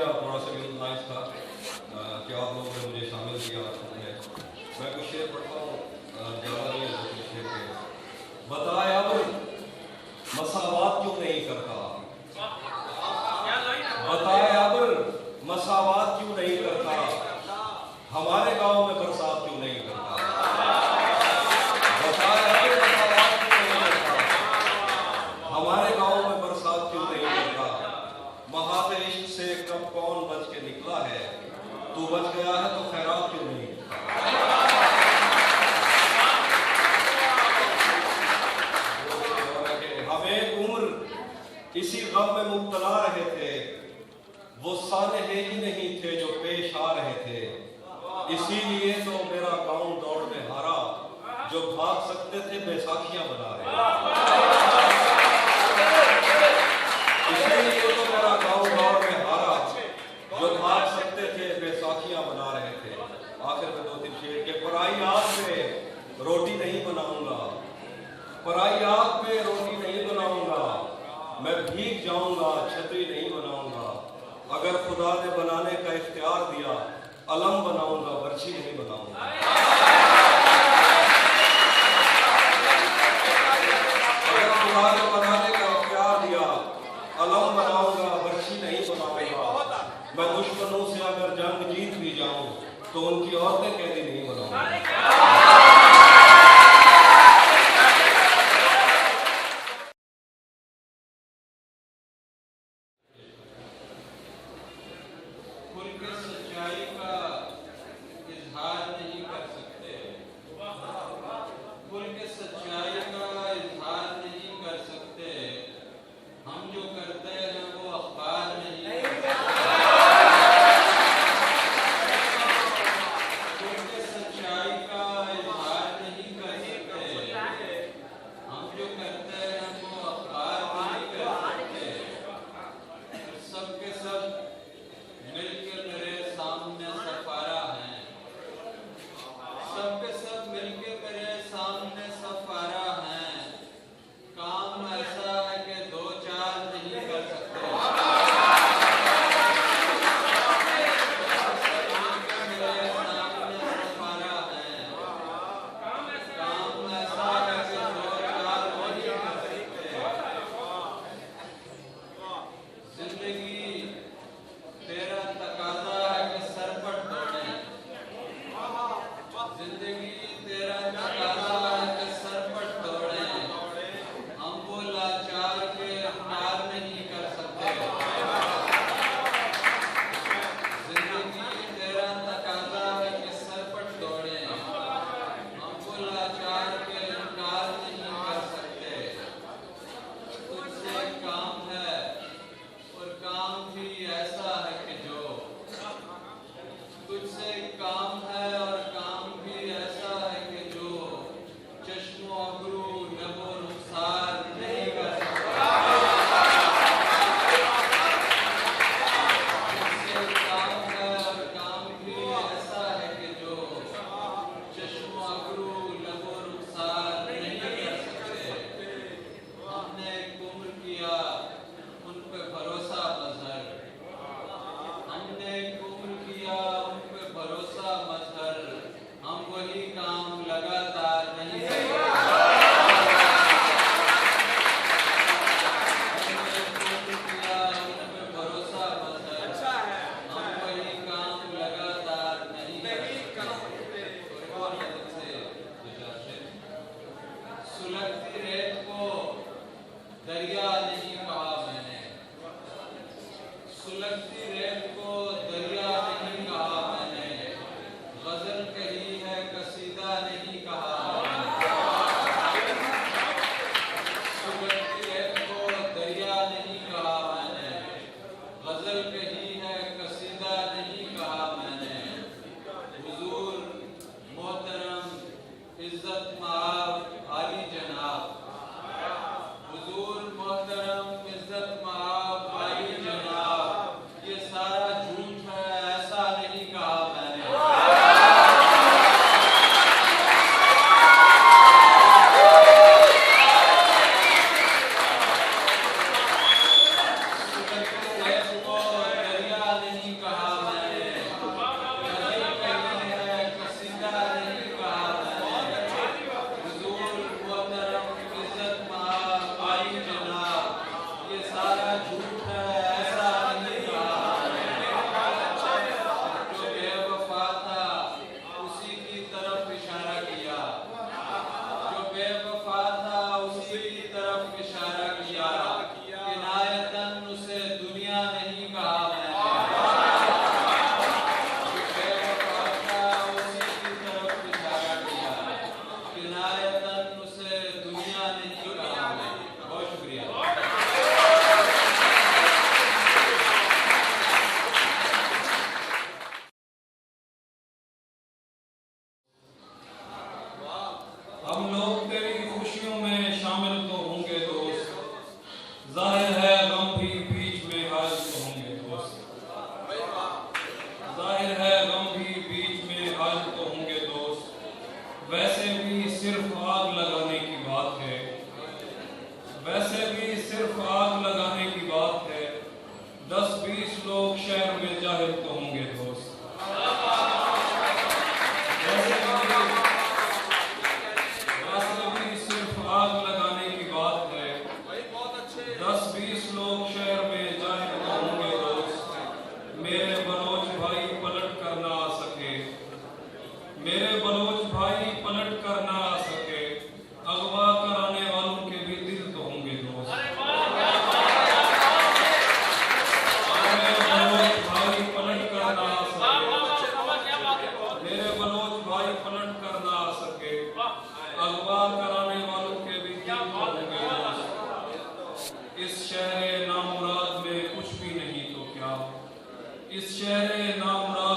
शुक्रिया, थोड़ा सा यूज नाइस था कि आप लोगों ने मुझे शामिल किया उसमें। मैं कुछ शेर पढ़ता हूँ, ज़्यादा नहीं है कुछ शेर के। बताए अब मसावात क्यों नहीं करता, बताए अब मसावात क्यों नहीं करता, हमारे गांव में बरसात क्यों नहीं करता, बताए अब मसावात क्यों नहीं करता, हमारे गांव में बरसात क्यों नहीं करता। महाते इश्क से कब कौन बच के निकला है, तू बच गया है तो खैरात क्यों नहीं करता। हम एक उम्र इसी गम में मुब्तला रहे थे, वो सानहे ही नहीं थे जो पेश आ रहे थे। इसीलिए तो मेरा गांव दौड़ में हारा, जो भाग सकते थे बैसाखियां बना रहे। इसीलिए तो मेरा गांव दौड़ में हारा, जो भाग सकते थे बैसाखियां बना रहे थे। आखिर में दो तीन शेर के। पराई आग पे रोटी नहीं बनाऊंगा, पराई आग पे रोटी नहीं बनाऊंगा, मैं भीग जाऊंगा छतरी नहीं बनाऊंगा। अगर खुदा ने बनाने का इख्तियार दिया, अलम बनाऊंगा बर्छी नहीं बनाऊंगा। अगर खुदा ने बनाने का इख्तियार दिया, अलम बनाऊंगा बर्छी नहीं बनाऊंगा। मैं दुश्मनों से अगर जंग जीत भी जाऊं, तो उनकी औरतें कैदी नहीं बनाऊंगा। खुल के सच्चाई का इजहार नहीं कर सकते, खुल के सच्चाई का इजहार नहीं कर सकते। हम जो करते हैं वो अखबार नहीं कर सकते। खुल के सच्चाई का इजहार नहीं कर सकते। हम जो करते हैं वो अखबार नहीं कर सकते। सब के सब मिलकर मेरे सामने सब दिल तो होंगे दोस्त। वैसे भी सिर्फ आग लगाने की बात है, 10-20 लोग शहर में जाए तो होंगे दोस्त। मेरे बलोच भाई पलट कर ना आ सके, मेरे बलोच भाई पलट कर ना आ सके, अगवा कराने वालों के भी दिल तो होंगे दोस्त। मेरे बलोच भाई पलट कर ना आ सके, मेरे बलोच भाई पलट कर ना आ सके, अगवा कराने वालों के भी दिल तो होंगे दोस्त। इस शहर नामुराद में कुछ भी नहीं तो क्या, इस शहर नामुराद